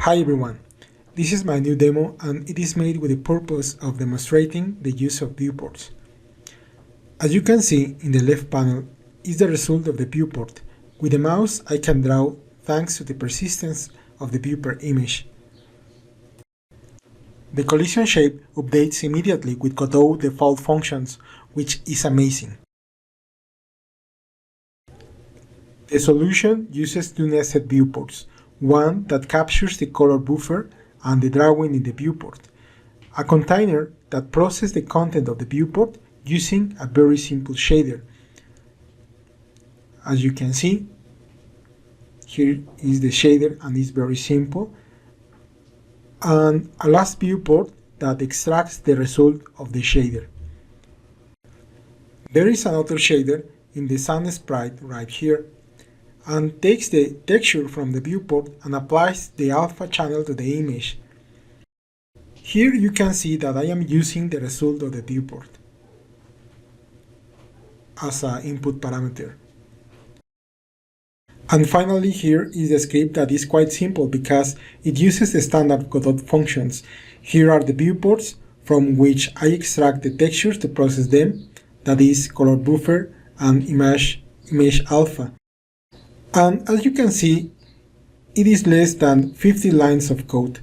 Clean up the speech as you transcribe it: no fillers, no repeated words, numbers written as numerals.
Hi everyone, this is my new demo and it is made with the purpose of demonstrating the use of viewports. As you can see in the left panel is the result of the viewport. With the mouse I can draw thanks to the persistence of the viewport image. The collision shape updates immediately with Godot default functions, which is amazing. The solution uses two nested viewports, one that captures the color buffer and the drawing in the viewport, a container that processes the content of the viewport using a very simple shader. As you can see, here is the shader and it's very simple, and a last viewport that extracts the result of the shader. There is another shader in the sun sprite right here, and takes the texture from the viewport and applies the alpha channel to the image. Here you can see that I am using the result of the viewport as an input parameter. And finally, here is the script that is quite simple because it uses the standard Godot functions. Here are the viewports from which I extract the textures to process them, that is color buffer and image alpha. And as you can see, it is less than 50 lines of code.